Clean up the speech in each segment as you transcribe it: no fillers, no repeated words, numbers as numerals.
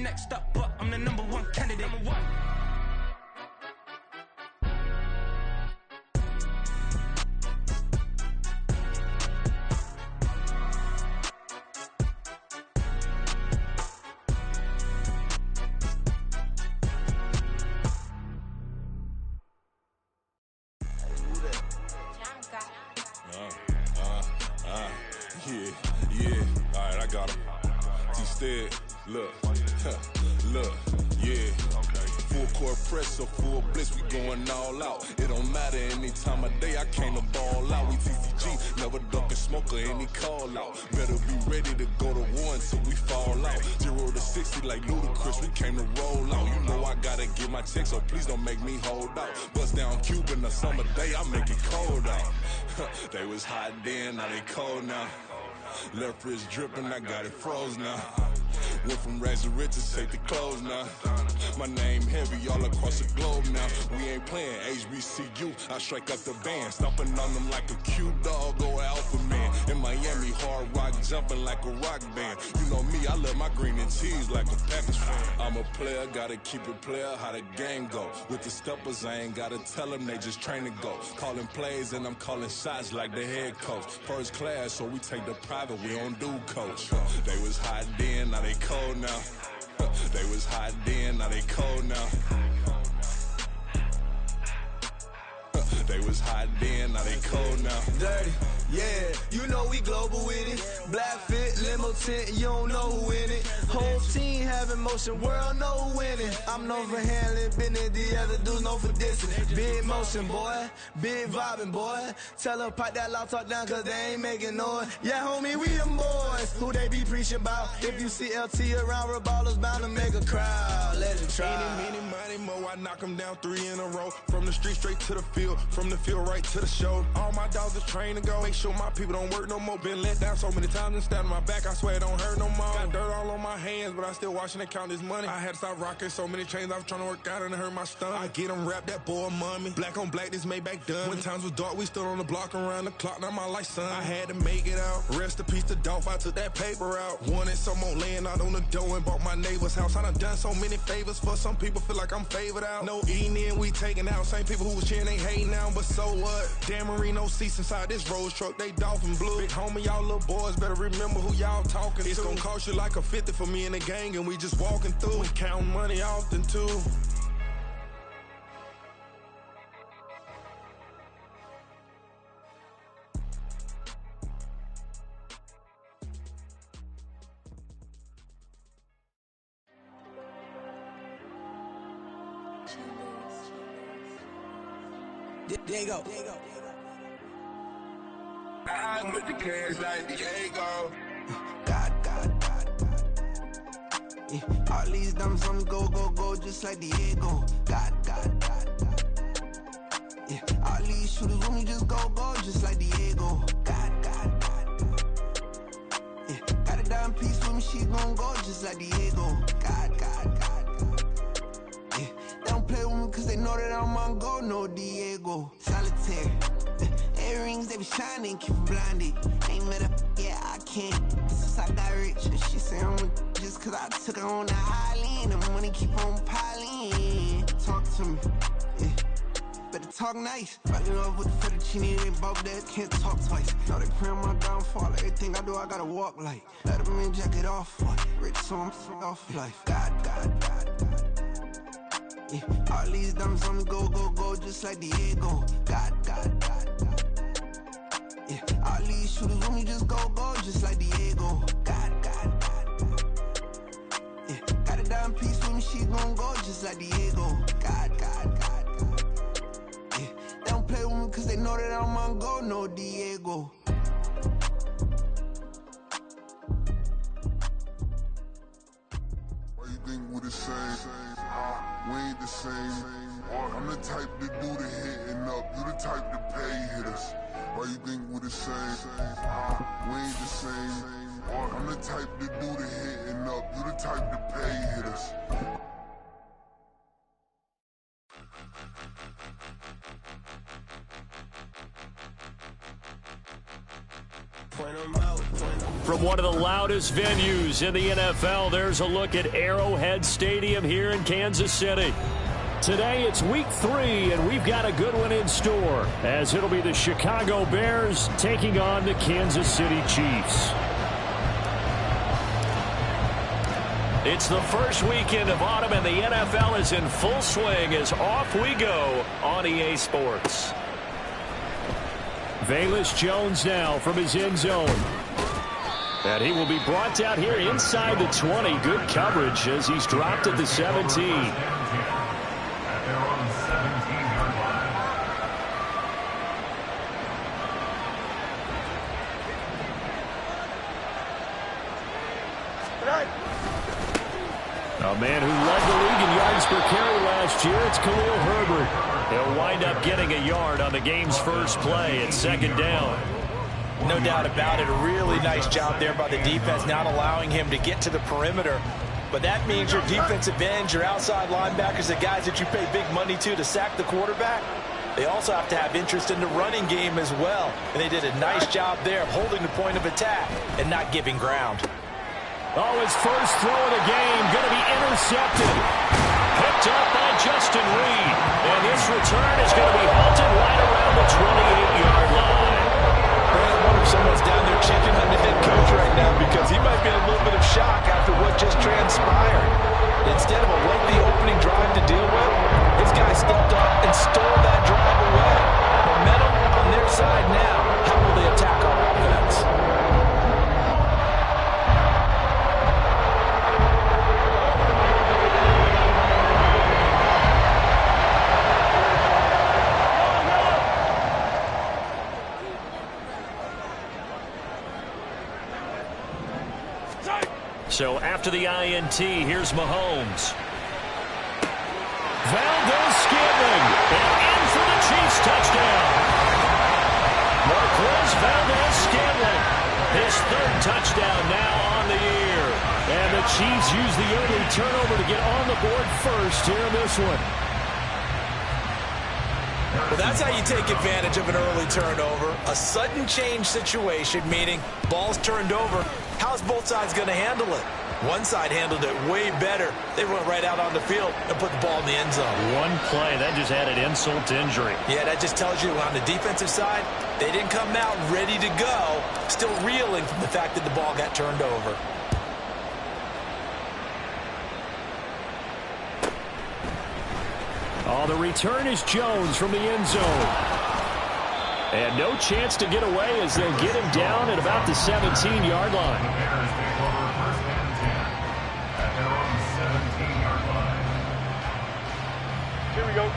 next up, but I'm the #1 candidate. #1. Yeah, alright, I got him. T-Stead, look, look, yeah. Full court press or full blitz, we going all out. It don't matter any time of day, I came to ball out. We TCG, never duck a smoke or any call out. Better be ready to go to war until we fall out. 0 to 60 like Ludacris, we came to roll out. You know I gotta get my check, so please don't make me hold out. Bust down Cuban a summer day, I make it cold out. They was hot then, now they cold now. Left wrist dripping, I got it froze now. Went from rags to riches, take the clothes now. My name heavy all across the globe now. We ain't playing HBCU, I strike up the band. Stomping on them like a cute dog or alpha man. In Miami, hard rock jumping like a rock band. You know me, I love my green and cheese like a Packers fan. I'm a player, gotta keep it player, how the game go. With the steppers, I ain't gotta tell them, they just train to go. Calling plays and I'm calling shots like the head coach. First class, so we take the private, we don't do coach. They was hot then, now they cold now. They was hot then, now they cold now. They was hot then, now they cold now. Dirty, yeah, you know we global with it. Black fit, limo tint, you don't know who in it. Whole team having motion, world know who winning. I'm known for handling business, the other dudes known for dissing. Big motion, boy, big vibing, boy. Tell her pipe that loud talk down, cause they ain't making noise. Yeah, homie, we them boys, who they be preaching about. If you see LT around, Reballo's bound to make a crowd. Let it try. Any, money, mo, I knock them down 3 in a row. From the street straight to the field, from the field right to the show. All my dogs is trained to go. Make sure my people don't work no more. Been let down so many times and stabbed on my back, I swear it don't hurt no more. Got dirt all on my hands, but I still watching and count this money. I had to stop rocking so many chains, I was trying to work out and it hurt my stomach. I get them rap, that boy mommy. Black on black, this Maybach done. When times was dark, we stood on the block around the clock, now my life son. I had to make it out. Rest in peace to Dolph, I took that paper out. Wanted some more laying out on the dough and bought my neighbor's house. I done so many favors for some people, feel like I'm favored out. No eating in, we taking out. Same people who was cheering, they hating now, but so what? Dan Marino seats inside this Rolls truck, they dolphin blue. Big homie, y'all little boys better remember who y'all talking to. It's gonna cost you like a 50 for me and the gang, and we just walking through. We counting money often too. There you go. I'm with the cash like Diego. God. Yeah, all these diamonds on me go, just like Diego. God. Yeah, all these shooters on me just go, just like Diego. God. Yeah, got a dime piece with me, she gon' go just like Diego. God. Yeah, they don't play with me cause they know that I'm on go, no Diego. Solitaire. Earrings, they be shining, keep blinded. Ain't met up, yeah, I can't. Since I got rich, and she say I'm with just cause I took her on the island. The money keep on piling. Talk to me, yeah. Better talk nice. Fucking up with the fettuccine, they both that can't talk twice. Now they praying my downfall. Everything I do, I gotta walk like. Let them in, jacket off. Rich, so I'm off life. God. Yeah, all these diamonds on me go, just like Diego. God. Yeah, all these shooters on me just go, just like Diego. God. Yeah, got a dime piece with me, she gon' go just like Diego. God. Yeah, they don't play with me cause they know that I'm on go, no Diego. Why you think we the same? We ain't the same. I'm the type to do the hitting up, you the type to pay hitters. Why you think we the same? We ain't the same. I'm the type to do the hitting up, you the type to pay hitters. From one of the loudest venues in the NFL, there's a look at Arrowhead Stadium here in Kansas City. Today it's week 3, and we've got a good one in store, as it'll be the Chicago Bears taking on the Kansas City Chiefs. It's the first weekend of autumn, and the NFL is in full swing as off we go on EA Sports. Velus Jones now from his end zone. And he will be brought down here inside the 20. Good coverage as he's dropped at the 17. A man who led the league in yards per carry last year, it's Khalil Herbert. He'll wind up getting a yard on the game's first play at second down. No doubt about it. A really nice job there by the defense, not allowing him to get to the perimeter. But that means your defensive ends, your outside linebackers, the guys that you pay big money to sack the quarterback, they also have to have interest in the running game as well. And they did a nice job there of holding the point of attack and not giving ground. Oh, his first throw of the game going to be intercepted. Picked up by Justin Reed. And this return is going to be halted right around the 28-yard line. I wonder if someone's down there checking on the head coach right now, because he might be in a little bit of shock after what just transpired. Instead of a lengthy opening drive to deal with, his guy stepped up and stole that drive away. Momentum on their side now. How will they attack our offense? So after the INT, here's Mahomes. Valdez-Scantling, and in for the Chiefs touchdown. Marquez Valdez-Scantling, his third touchdown now on the year. And the Chiefs use the early turnover to get on the board first here in this one. Well, that's how you take advantage of an early turnover. A sudden change situation, meaning ball's turned over. How's both sides going to handle it? One side handled it way better. They went right out on the field and put the ball in the end zone. One play, that just added insult to injury. Yeah, that just tells you on the defensive side, they didn't come out ready to go, still reeling from the fact that the ball got turned over. Oh, the return is Jones from the end zone. And no chance to get away as they'll get him down at about the 17-yard line. Here we go.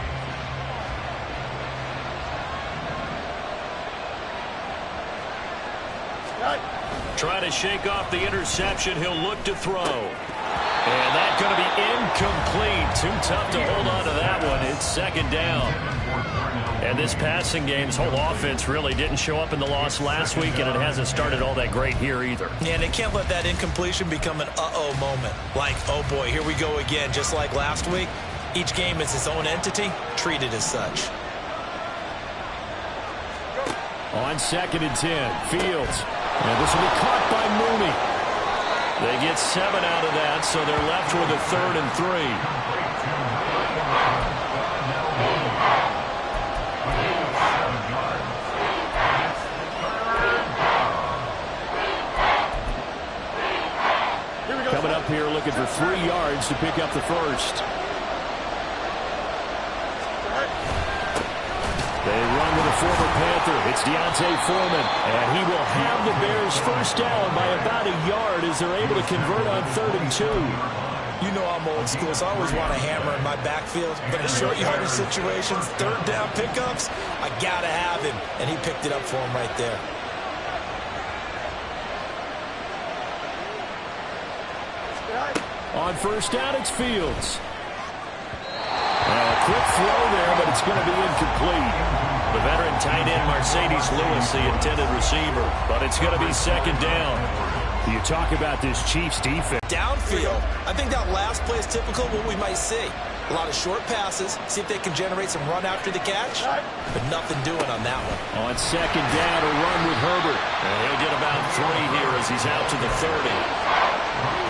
Trying to shake off the interception. He'll look to throw. And that's going to be incomplete. Too tough to hold on to that one. It's second down. And this passing game's whole offense really didn't show up in the loss last week, and it hasn't started all that great here either. Yeah, and they can't let that incompletion become an uh-oh moment. Like, oh boy, here we go again, just like last week. Each game is its own entity, treated as such. On 2nd and 10, Fields. And this will be caught by Mooney. They get 7 out of that, so they're left with a 3rd and 3. Coming up here looking for 3 yards to pick up the first. They run with a former Panther. It's Deontay Foreman. And he will have the Bears first down by about a yard as they're able to convert on 3rd and 2. You know I'm old school, so I always want a hammer in my backfield. But in short yardage situations, 3rd down pickups, I got to have him. And he picked it up for him right there. On first down, it's Fields. A quick throw there, but it's going to be incomplete. The veteran tight end, Mercedes Lewis, the intended receiver. But it's going to be second down. You talk about this Chiefs defense. Downfield, I think that last play is typical of what we might see. A lot of short passes. See if they can generate some run after the catch. But nothing doing on that one. On second down, a run with Herbert. And he'll get about 3 here as he's out to the 30.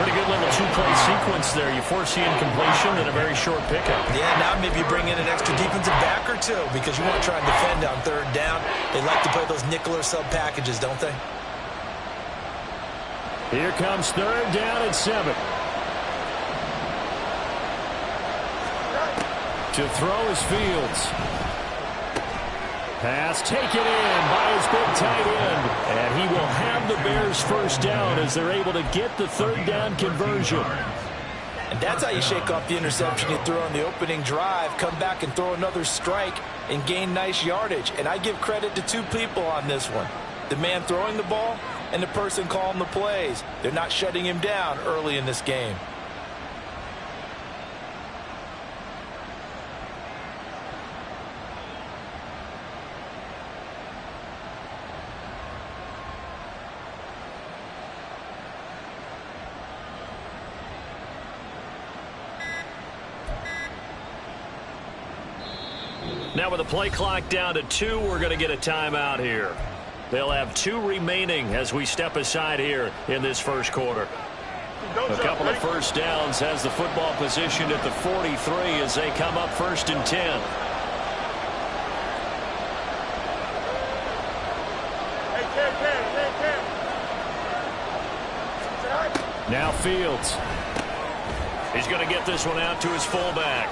Pretty good little two-play sequence there. You force the incompletion and a very short pickup. Yeah, now maybe you bring in an extra defensive back or two because you want to try and defend on third down. They like to play those nickel or sub packages, don't they? Here comes third down and 7. To throw is Fields. Pass taken in by his big tight end. And he will have the Bears first down as they're able to get the third down conversion. And that's how you shake off the interception you threw on the opening drive. Come back and throw another strike and gain nice yardage. And I give credit to 2 people on this one. The man throwing the ball and the person calling the plays. They're not shutting him down early in this game. Now with the play clock down to 2, we're going to get a timeout here. They'll have 2 remaining as we step aside here in this first quarter. A couple of first downs has the football positioned at the 43 as they come up 1st and 10. Now Fields. He's going to get this one out to his fullback.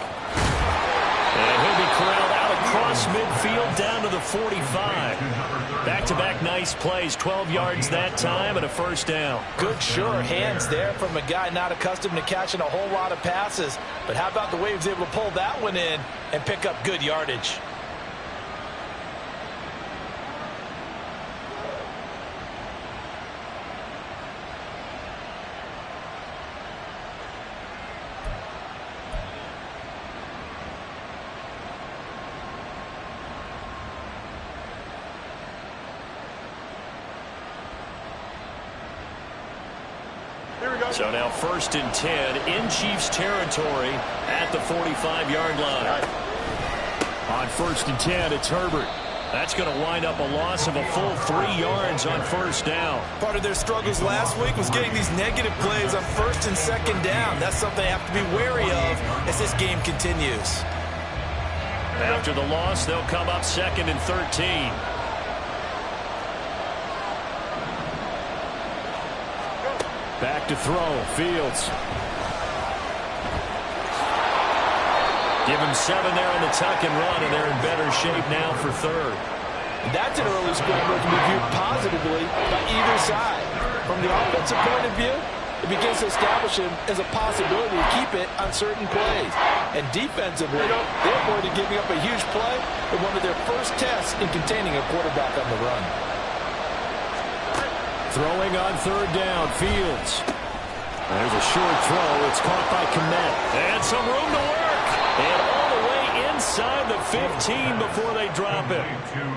And he'll be corralled out across midfield down to the 45. Back-to-back nice plays, 12 yards that time and a first down. Good, sure hands there from a guy not accustomed to catching a whole lot of passes. But how about the way he was able to pull that one in and pick up good yardage? So now 1st and 10 in Chiefs territory at the 45-yard line. On 1st and 10, it's Herbert. That's going to wind up a loss of a full 3 yards on first down. Part of their struggles last week was getting these negative plays on 1st and 2nd down. That's something they have to be wary of as this game continues. After the loss, they'll come up 2nd and 13. Back to throw, Fields. Give him 7 there on the tuck and run, and they're in better shape now for 3rd. That's an early scramble that can be viewed positively by either side. From the offensive point of view, it begins to establish him as a possibility to keep it on certain plays. And defensively, they're avoiding giving up a huge play in one of their first tests in containing a quarterback on the run. Throwing on 3rd down, Fields. There's a short throw. It's caught by Kmet. And some room to work. And all the way inside the 15 before they drop it.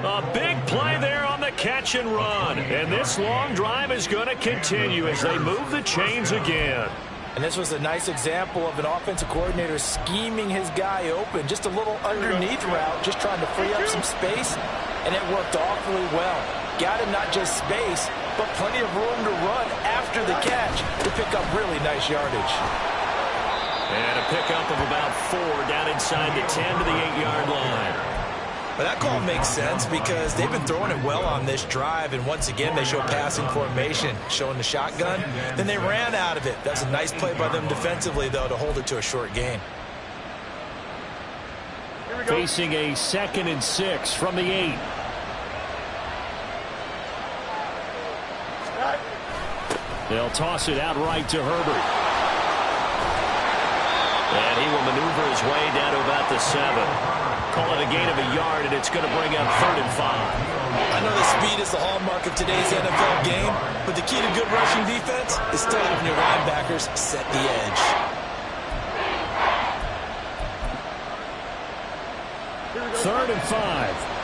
A big play there on the catch and run. And this long drive is going to continue as they move the chains again. And this was a nice example of an offensive coordinator scheming his guy open. Just a little underneath route, just trying to free up some space. And it worked awfully well. Got him not just space, but plenty of room to run after the catch to pick up really nice yardage. And a pickup of about 4 down inside the 10 to the 8-yard line. But that call makes sense because they've been throwing it well on this drive, and once again they show passing formation, showing the shotgun. Then they ran out of it. That's a nice play by them defensively, though, to hold it to a short gain. Facing a 2nd and 6 from the 8. They'll toss it out right to Herbert. And he will maneuver his way down to about the 7. Call it a gain of a yard, and it's going to bring up 3rd and 5. I know the speed is the hallmark of today's NFL game, but the key to good rushing defense is still having your linebackers set the edge. 3rd and 5.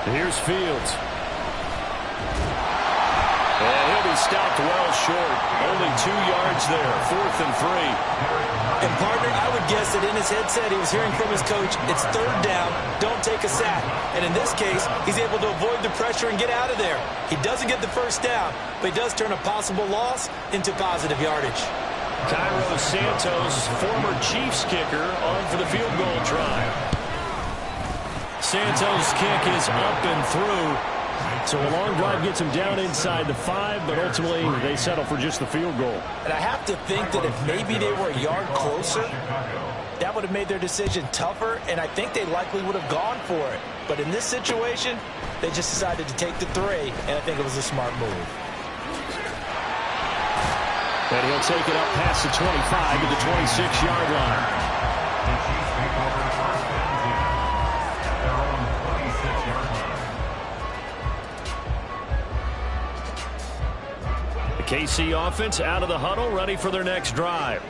Here's Fields. And he'll be stopped well short. Only 2 yards there, 4th and 3. And partner, I would guess that in his headset he was hearing from his coach, it's 3rd down, don't take a sack. And in this case, he's able to avoid the pressure and get out of there. He doesn't get the 1st down, but he does turn a possible loss into positive yardage. Cairo Santos, former Chiefs kicker, on for the field goal try. Santos' kick is up and through. So a long drive gets him down inside the 5, but ultimately they settle for just the field goal. And I have to think that if maybe they were a yard closer, that would have made their decision tougher, and I think they likely would have gone for it. But in this situation, they just decided to take the 3, and I think it was a smart move. And he'll take it up past the 25 to the 26-yard line. KC offense out of the huddle, ready for their next drive.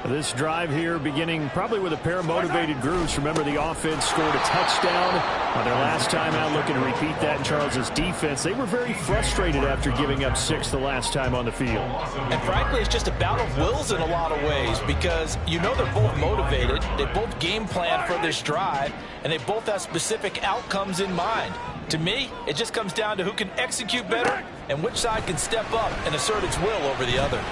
This drive here beginning probably with a pair of motivated groups. Remember, the offense scored a touchdown on their last time out, looking to repeat that in Charles's defense. They were very frustrated after giving up 6 the last time on the field. And frankly, it's just a battle of wills in a lot of ways, because you know they're both motivated, they both game plan for this drive, and they both have specific outcomes in mind. To me, it just comes down to who can execute better and which side can step up and assert its will over the other.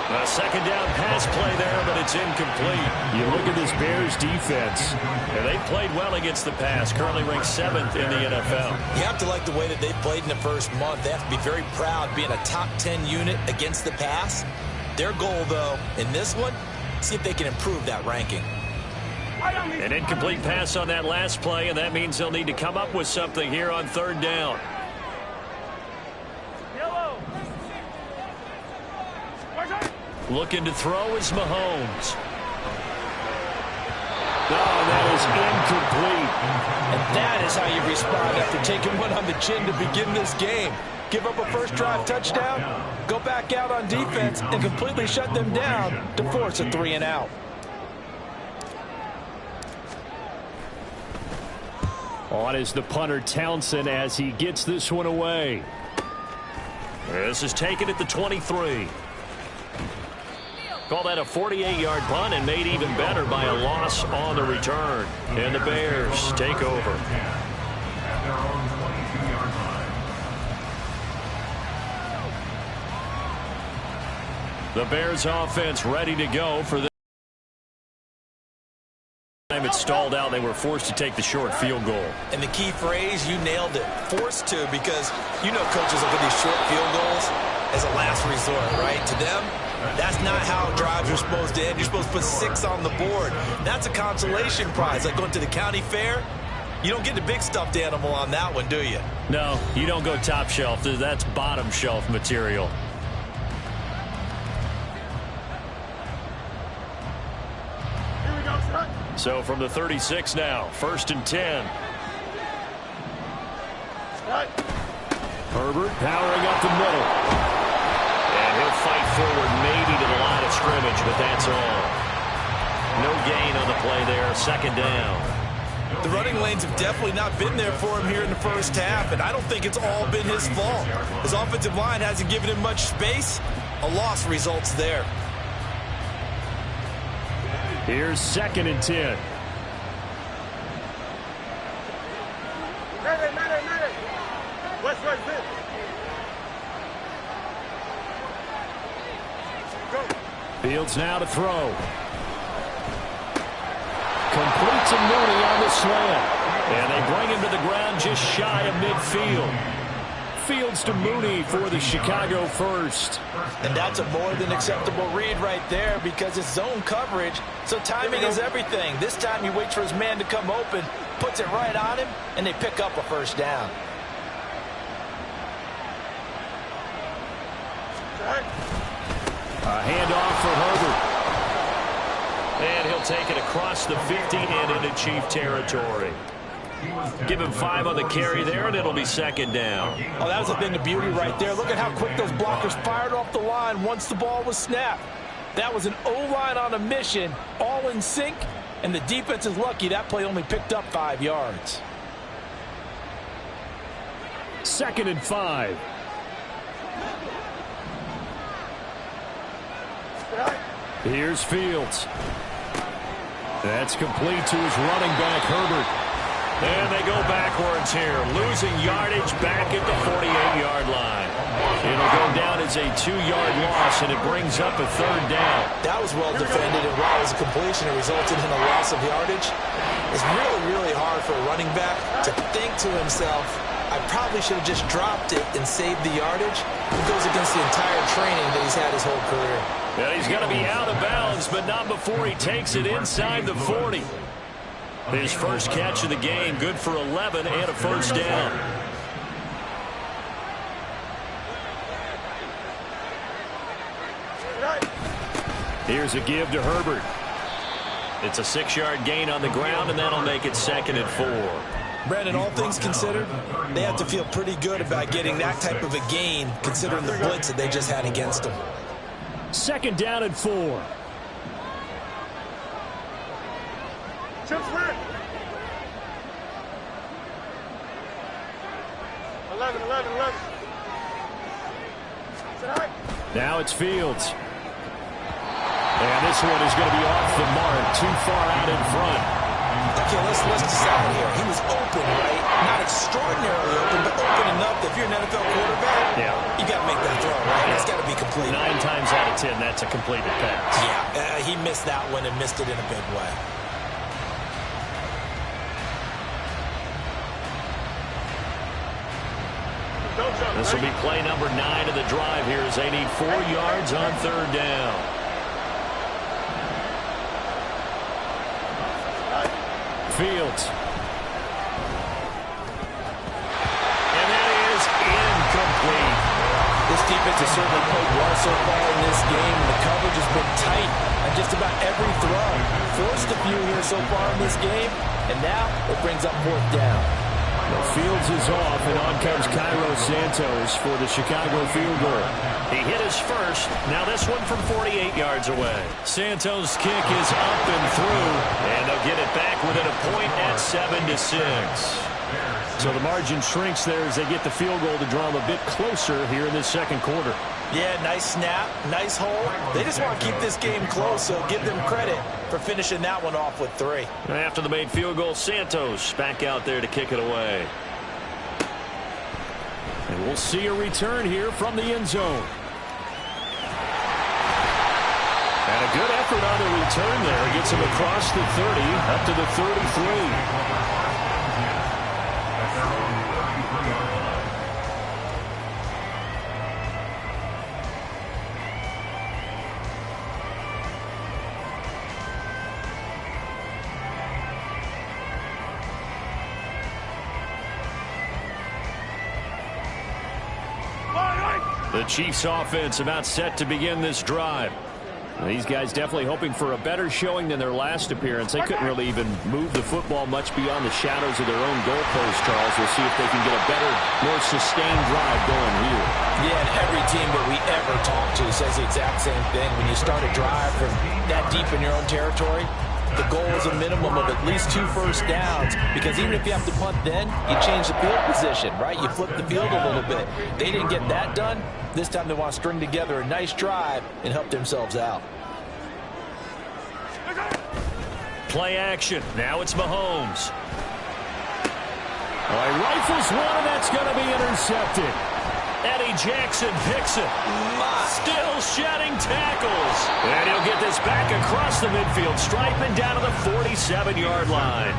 A 2nd down pass play there, but it's incomplete. You look at this Bears defense, and they played well against the pass, currently ranked 7th in the NFL. You have to like the way that they played in the first month. They have to be very proud being a top 10 unit against the pass. Their goal, though, in this one, see if they can improve that ranking. An incomplete pass on that last play, and that means they'll need to come up with something here on 3rd down. Looking to throw is Mahomes. Oh, that is incomplete. And that is how you respond after taking one on the chin to begin this game. Give up a first drive touchdown, go back out on defense, and completely shut them down to force a 3-and-out. On is the punter Townsend as he gets this one away. This is taken at the 23. Call that a 48-yard punt, and made even better by a loss on the return. And the Bears take over. The Bears offense ready to go for this. It stalled out. They were forced to take the short field goal. And the key phrase, you nailed it, forced to, because you know coaches look at these short field goals as a last resort, right? To them, that's not how drives are supposed to end. You're supposed to put 6 on the board. That's a consolation prize, like going to the county fair. You don't get the big stuffed animal on that one, do you? No, you don't go top shelf. That's bottom shelf material. So from the 36 now, 1st and 10. Herbert powering up the middle. And he'll fight forward maybe to the line of scrimmage, but that's all. No gain on the play there, 2nd down. The running lanes have definitely not been there for him here in the first half, and I don't think it's all been his fault. His offensive line hasn't given him much space. A loss results there. Here's 2nd and 10. Fields now to throw. Complete to Mooney on the slant. And they bring him to the ground just shy of midfield. Fields to Mooney for the Chicago first. And that's a more than acceptable read right there, because it's zone coverage, so timing is everything. This time he waits for his man to come open, puts it right on him, and they pick up a 1st down. A handoff for Herbert. And he'll take it across the 50 and into Chief territory. Give him 5 on the carry there, and it'll be 2nd down. Oh, that was a thing of beauty right there. Look at how quick those blockers fired off the line once the ball was snapped. That was an O-line on a mission, all in sync, and the defense is lucky that play only picked up 5 yards. 2nd and 5. Here's Fields. That's complete to his running back, Herbert. And they go backwards here, losing yardage back at the 48-yard line. It'll go down as a 2-yard loss, and it brings up a 3rd down. That was well defended, and while it was a completion, it resulted in a loss of yardage. It's really, really hard for a running back to think to himself, I probably should have just dropped it and saved the yardage. It goes against the entire training that he's had his whole career. Yeah, he's going to be out of bounds, but not before he takes it inside the 40. His first catch of the game, good for 11 and a 1st down. Here's a give to Herbert. It's a 6-yard gain on the ground, and that'll make it 2nd and 4. Brandon, all things considered, they have to feel pretty good about getting that type of a gain, considering the blitz that they just had against them. 2nd down and 4. 11. Now it's Fields. And this one is going to be off the mark, too far out in front. Okay, let's decide here. He was open, right? Not extraordinarily open, but open enough that if you're an NFL quarterback, you got to make that throw, right? That's got to be complete. 9 times out of 10, that's a completed pass. Yeah, he missed that one and missed it in a big way. This will be play number 9 of the drive here as they need 4 yards on 3rd down. Fields. And that is incomplete. This defense has certainly played well so far in this game. The coverage has been tight on just about every throw. Forced a few here so far in this game, and now it brings up 4th down. Well, Fields is off, and on comes Cairo Santos for the Chicago field goal. He hit his first. Now this one from 48 yards away. Santos' kick is up and through, and they'll get it back within a point at 7-6. So the margin shrinks there as they get the field goal to draw them a bit closer here in this 2nd quarter. Yeah, nice snap, nice hole. They just want to keep this game close, so give them credit for finishing that one off with 3. After the made field goal, Santos back out there to kick it away. And we'll see a return here from the end zone. And a good effort on the return there. Gets him across the 30, up to the 33. The Chiefs offense about set to begin this drive. These guys definitely hoping for a better showing than their last appearance. They couldn't really even move the football much beyond the shadows of their own goalpost, Charles. We'll see if they can get a better, more sustained drive going here. Yeah, and every team that we ever talk to says the exact same thing. When you start a drive from that deep in your own territory, the goal is a minimum of at least 2 first downs, because even if you have to punt then, you change the field position, right? You flip the field a little bit. They didn't get that done. This time they want to string together a nice drive and help themselves out. Play action. Now it's Mahomes. All right, rifles one, and that's going to be intercepted. Eddie Jackson picks it. Still shedding tackles. And he'll get this back across the midfield stripe and down to the 47-yard line.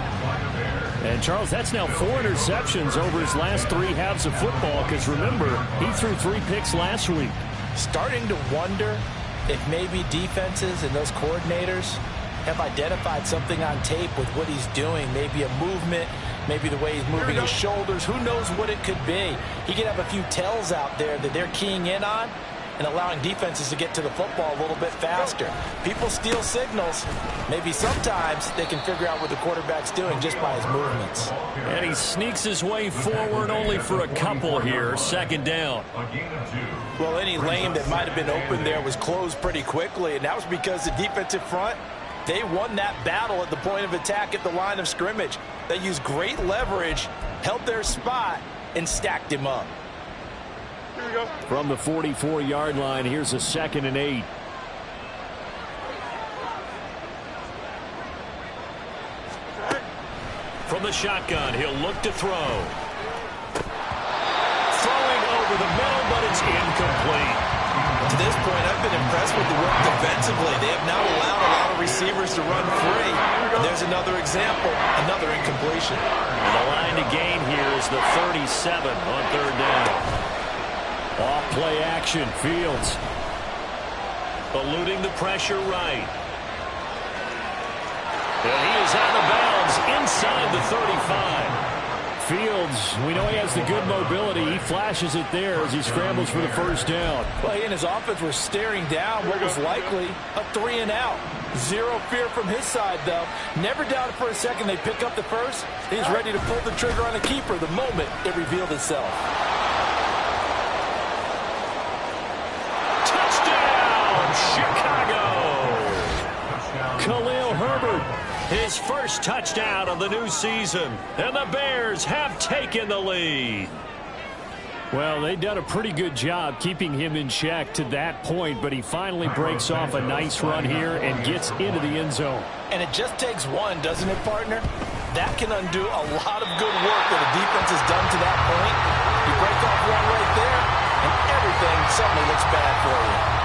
And, Charles, that's now 4 interceptions over his last 3 halves of football, because, remember, he threw 3 picks last week. Starting to wonder if maybe defenses and those coordinators have identified something on tape with what he's doing. Maybe a movement, maybe the way he's moving his shoulders. Who knows what it could be? He could have a few tells out there that they're keying in on and allowing defenses to get to the football a little bit faster. People steal signals. Maybe sometimes they can figure out what the quarterback's doing just by his movements. And he sneaks his way forward only for a couple here. 2nd down. Well, any lane that might have been open there was closed pretty quickly, and that was because the defensive front, they won that battle at the point of attack at the line of scrimmage. They used great leverage, held their spot, and stacked him up. Here we go. From the 44-yard line, here's a 2nd and 8. From the shotgun, he'll look to throw. Throwing over the middle, but it's incomplete. To this point, I've been impressed with the work defensively. They have not allowed a lot of receivers to run free. And there's another example, another incompletion. And the line to gain here is the 37 on 3rd down. Off play action, Fields. Eluding the pressure right. And he is out of bounds inside the 35. Fields, we know he has the good mobility. He flashes it there as he scrambles for the 1st down. Well, he and his offense were staring down what was likely a 3-and-out. Zero fear from his side, though. Never doubted for a second they pick up the first. He's ready to pull the trigger on a keeper the moment it revealed itself. Touchdown, Chicago! Khalil Herbert, his first touchdown of the new season. And the Bears have taken the lead. Well, they've done a pretty good job keeping him in check to that point, but he finally breaks off a nice run here and gets into the end zone. And it just takes one, doesn't it, partner? That can undo a lot of good work that the defense has done to that point. You break off one right there, and everything suddenly looks bad for you.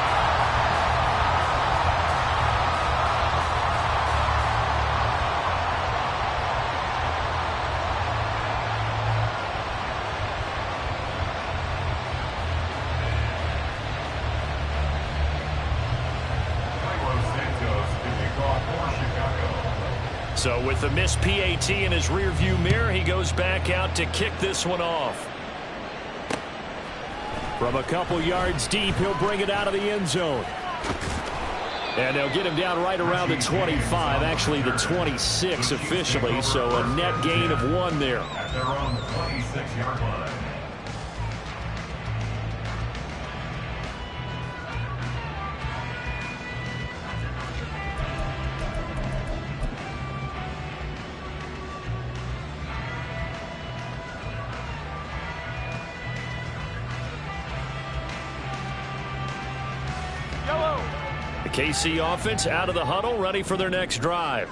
So with the missed PAT in his rearview mirror, he goes back out to kick this one off. From a couple yards deep, he'll bring it out of the end zone. And they'll get him down right around the 25, actually the 26 officially, so a net gain of 1 there. At their own 26-yard line. KC offense out of the huddle, ready for their next drive.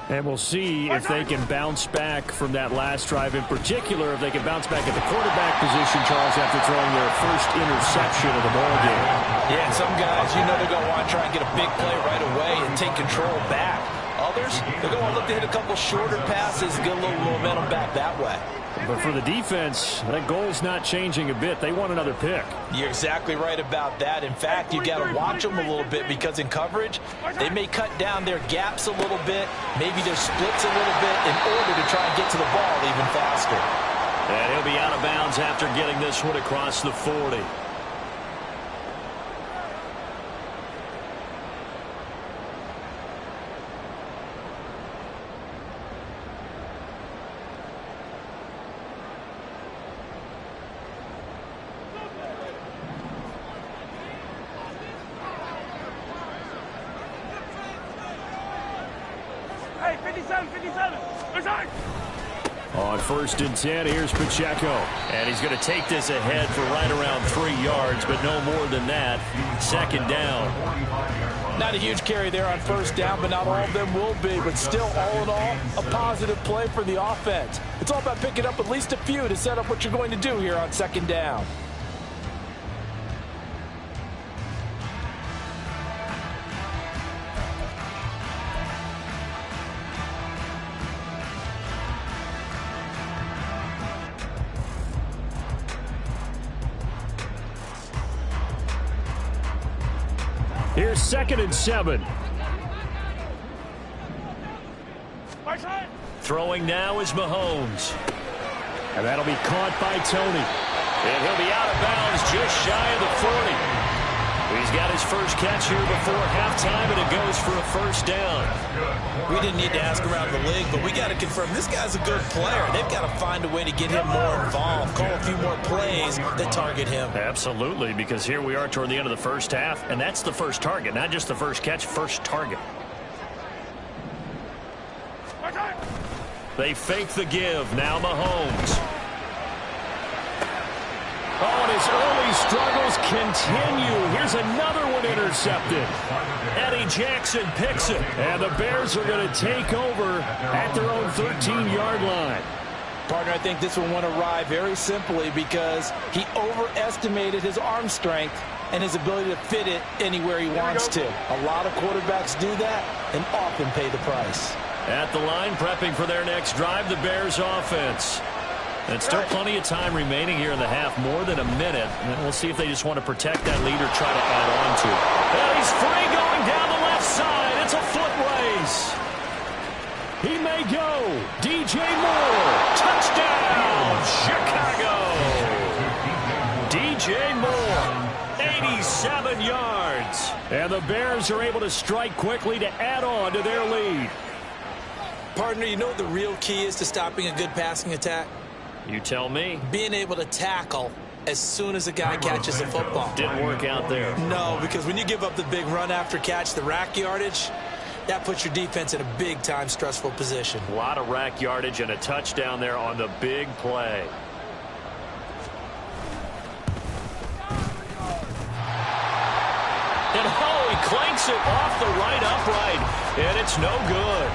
And we'll see if they can bounce back from that last drive. In particular, if they can bounce back at the quarterback position, Charles, after throwing their first interception of the ball game. Yeah, and some guys, you know they're going to want to try and get a big play right away and take control back. Others, they're going to look to hit a couple shorter passes, get a little momentum back that way. But for the defense, that goal's not changing a bit. They want another pick. You're exactly right about that. In fact, you got to watch them a little bit because in coverage, they may cut down their gaps a little bit, maybe their splits a little bit in order to try and get to the ball even faster. And he'll be out of bounds after getting this one across the 40. On 1st and 10, here's Pacheco. And he's going to take this ahead for right around 3 yards, but no more than that. 2nd down. Not a huge carry there on 1st down, but not all of them will be. But still, all in all, a positive play for the offense. It's all about picking up at least a few to set up what you're going to do here on 2nd down. Here's 2nd and 7. Throwing now is Mahomes. And that'll be caught by Tony. And he'll be out of bounds just shy of the 40. He's got his first catch here before halftime, and it goes for a 1st down. We didn't need to ask around the league, but we got to confirm this guy's a good player. They've got to find a way to get him more involved, call a few more plays that target him. Absolutely, because here we are toward the end of the first half, and that's the first target, not just the first catch, first target. They fake the give. Now Mahomes. Oh, and his early struggles continue. Here's another one intercepted. Eddie Jackson picks it. And the Bears are going to take over at their own 13-yard line. Partner, I think this one went awry very simply because he overestimated his arm strength and his ability to fit it anywhere he wants to. A lot of quarterbacks do that and often pay the price. At the line, prepping for their next drive, the Bears offense. And still plenty of time remaining here in the half, more than a minute. And we'll see if they just want to protect that lead or try to add on to it. And he's free going down the left side. It's a foot race. He may go. DJ Moore. Touchdown, Chicago. DJ Moore, 87 yards. And the Bears are able to strike quickly to add on to their lead. Partner, you know what the real key is to stopping a good passing attack? You tell me. Being able to tackle as soon as a guy catches the football. Didn't work out there. No, because when you give up the big run after catch, the rack yardage, that puts your defense in a big-time stressful position. A lot of rack yardage and a touchdown there on the big play. And oh, he clanks it off the right upright, and it's no good.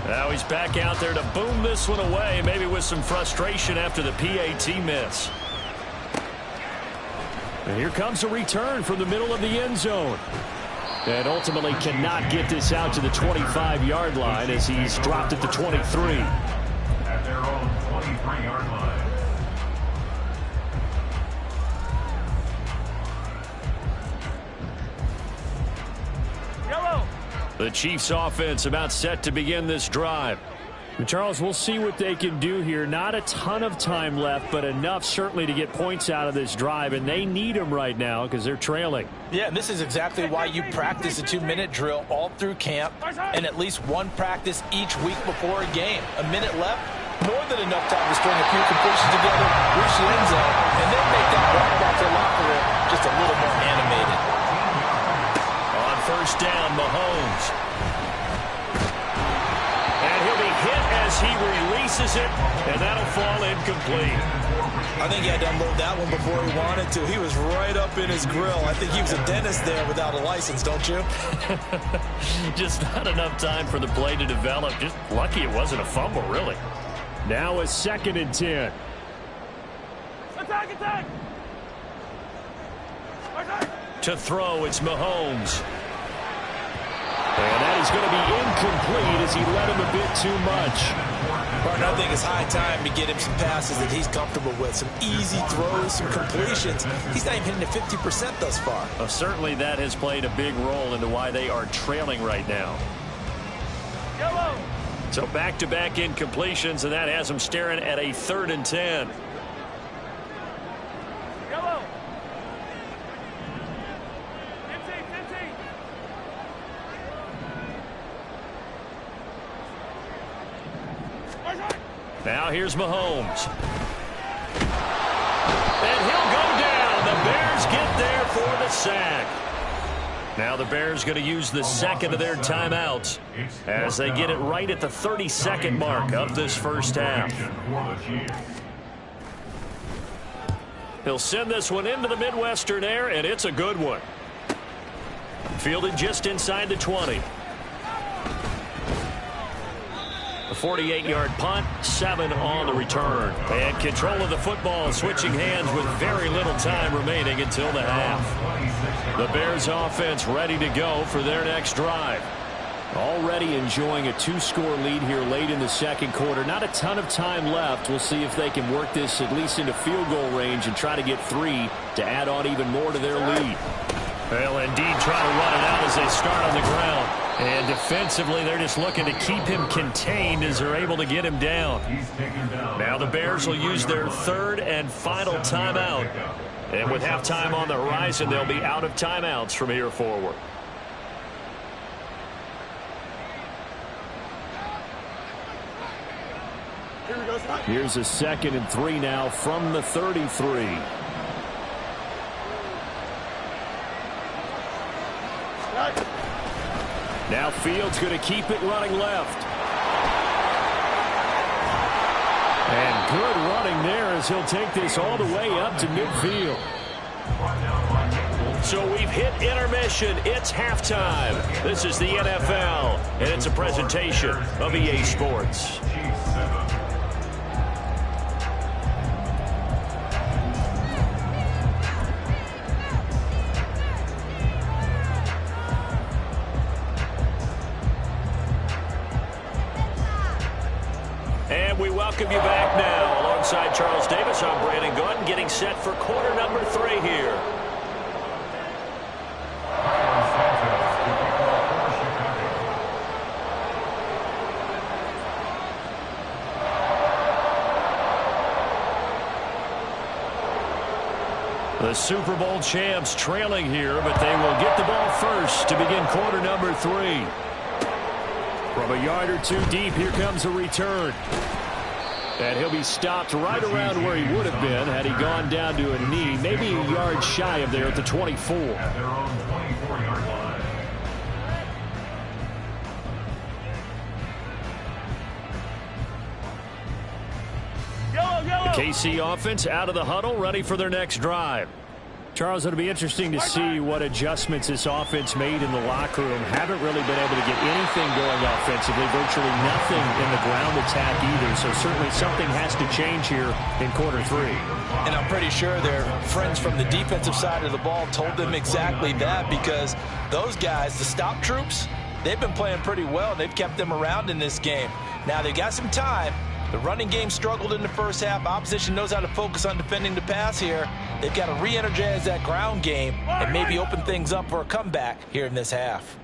Now he's back out there to boom this one away, maybe with some frustration after the PAT miss. And here comes a return from the middle of the end zone. And ultimately cannot get this out to the 25-yard line as he's dropped at the 23. At their own 23-yard line. The Chiefs offense about set to begin this drive. And Charles, we'll see what they can do here. Not a ton of time left, but enough certainly to get points out of this drive, and they need them right now because they're trailing. Yeah, and this is exactly why you practice a 2-minute drill all through camp and at least one practice each week before a game. A minute left, more than enough time to string a few completions together, reach the end zone, and then make that walk back to the locker room just a little more animated. On first down, Mahomes. And he'll be hit as he releases it, and that'll fall incomplete. I think he had to unload that one before he wanted to. He was right up in his grill. I think he was a dentist there without a license, don't you? Just not enough time for the play to develop. Just lucky it wasn't a fumble, really. Now a 2nd and 10. Attack, attack! To throw, it's Mahomes. And that is going to be incomplete as he led him a bit too much. Partner, I think it's high time to get him some passes that he's comfortable with. Some easy throws, some completions. He's not even hitting the 50% thus far. Well, certainly that has played a big role into why they are trailing right now. Yellow. So back-to-back incompletions, and that has them staring at a 3rd and 10. Yellow. Now here's Mahomes. And he'll go down. The Bears get there for the sack. Now the Bears going to use the second of their timeouts as they get it right at the 32nd mark of this first half. He'll send this one into the Midwestern air, and it's a good one. Fielded just inside the 20. A 48-yard punt, 7 on the return. And control of the football, switching hands with very little time remaining until the half. The Bears offense ready to go for their next drive. Already enjoying a 2-score lead here late in the second quarter. Not a ton of time left. We'll see if they can work this at least into field goal range and try to get 3 to add on even more to their lead. They'll indeed try to run it out as they start on the ground. And defensively, they're just looking to keep him contained as they're able to get him down. Now the Bears will use their 3rd and final timeout. And with halftime on the horizon, they'll be out of timeouts from here forward. Here's a 2nd and 3 now from the 33. Now Fields going to keep it running left. And good running there as he'll take this all the way up to midfield. So we've hit intermission. It's halftime. This is the NFL, and it's a presentation of EA Sports. And we welcome you back now. Alongside Charles Davis, I'm Brandon Gordon, getting set for quarter number 3 here. The Super Bowl champs trailing here, but they will get the ball first to begin quarter number 3. From a yard or 2 deep, here comes a return. And he'll be stopped right around where he would have been had he gone down to a knee, maybe a yard shy of there at the 24. At their own 24-yard line. The KC offense out of the huddle, ready for their next drive. Charles, it'll be interesting to see what adjustments this offense made in the locker room. Haven't really been able to get anything going offensively, virtually nothing in the ground attack either. So certainly something has to change here in quarter 3. And I'm pretty sure their friends from the defensive side of the ball told them exactly that, because those guys, the stop troops, they've been playing pretty well. They've kept them around in this game. Now they've got some time. The running game struggled in the first half. Opposition knows how to focus on defending the pass here. They've got to re-energize that ground game and maybe open things up for a comeback here in this half.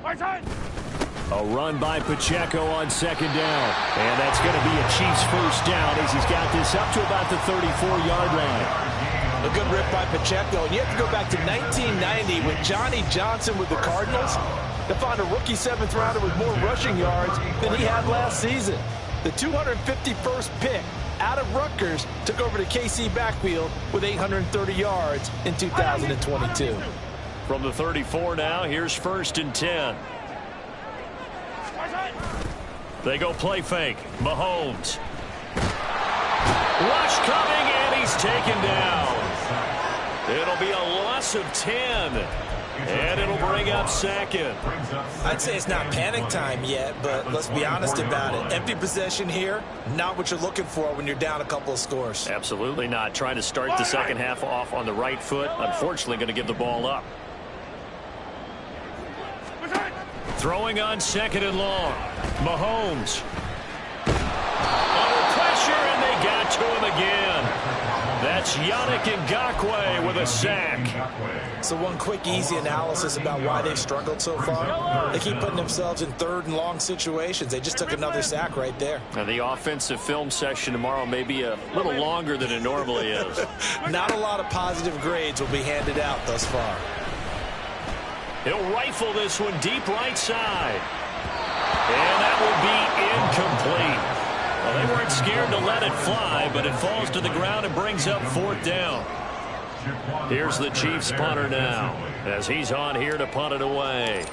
A run by Pacheco on second down. And that's going to be a Chiefs first down as he's got this up to about the 34-yard line. A good rip by Pacheco. And you have to go back to 1990 when Johnny Johnson with the Cardinals to find a rookie 7th rounder with more rushing yards than he had last season. The 251st pick out of Rutgers took over the KC backfield with 830 yards in 2022. From the 34 now, here's 1st and 10. They go play fake. Mahomes. Rush coming, and he's taken down. It'll be a loss of 10. And it'll bring up 2nd. I'd say it's not panic time yet, but let's be honest about it. Empty possession here, not what you're looking for when you're down a couple of scores. Absolutely not. Trying to start the second half off on the right foot. Unfortunately, going to give the ball up. Throwing on 2nd and long. Mahomes. Under pressure, and they got to him again. That's Yannick Ngakoue with a sack. So one quick, easy analysis about why they've struggled so far. They keep putting themselves in 3rd and long situations. They just took another sack right there. And the offensive film session tomorrow may be a little longer than it normally is. Not a lot of positive grades will be handed out thus far. He'll rifle this one deep right side. And that will be incomplete. Well, they weren't scared to let it fly, but it falls to the ground and brings up 4th down. Here's the Chiefs punter now, as he's on here to punt it away.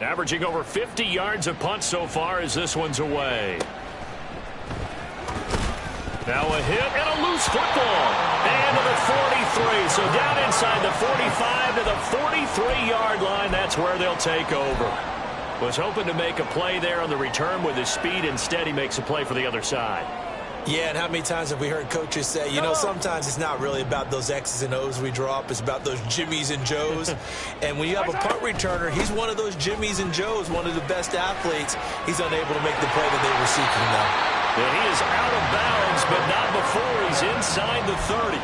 Averaging over 50 yards a punt so far as this one's away. Now a hit and a loose football. And to the 43. So down inside the 45 to the 43-yard line. That's where they'll take over. Was hoping to make a play there on the return with his speed. Instead, he makes a play for the other side. Yeah, and how many times have we heard coaches say, you know, sometimes it's not really about those X's and O's we draw up. It's about those Jimmies and Joes. And when you have a punt returner, he's one of those Jimmies and Joes, one of the best athletes. He's unable to make the play that they were seeking, though. And he is out of bounds, but not before he's inside the 30.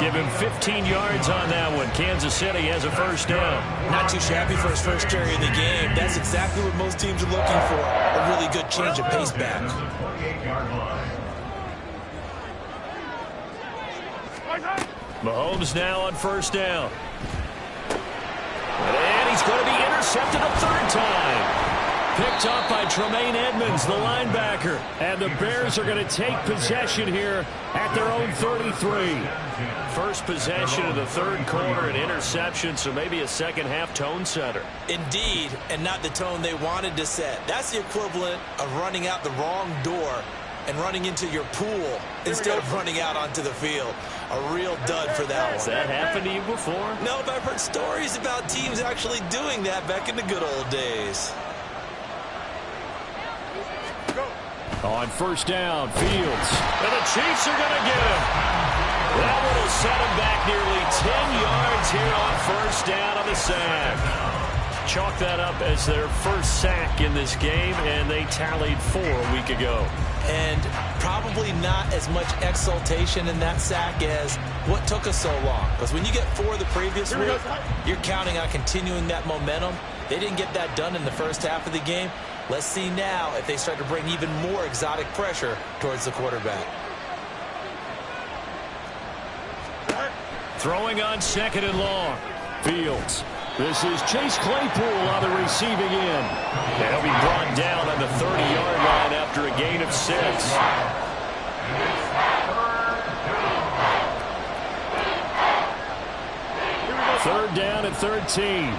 Give him 15 yards on that one. Kansas City has a first down. Not too shabby for his first carry of the game. That's exactly what most teams are looking for. A really good change of pace back. Mahomes now on first down. And he's going to be intercepted a 3rd time. Picked Picked up by Tremaine Edmonds, the linebacker. And the Bears are going to take possession here at their own 33. First possession of the third quarter, an interception, so maybe a second-half tone setter. Indeed, and not the tone they wanted to set. That's the equivalent of running out the wrong door and running into your pool instead of running out onto the field. A real dud for that one. Has that happened to you before? No, but I've heard stories about teams actually doing that back in the good old days. On first down, Fields. And the Chiefs are going to get him. That one will set him back nearly 10 yards here on first down on the sack. Chalk that up as their first sack in this game, and they tallied 4 a week ago. And probably not as much exultation in that sack as what took us so long. Because when you get 4 the previous week, you're counting on continuing that momentum. They didn't get that done in the first half of the game. Let's see now if they start to bring even more exotic pressure towards the quarterback. Throwing on second and long. Fields. This is Chase Claypool on the receiving end. He'll be brought down on the 30-yard line after a gain of 6. Third down and 13.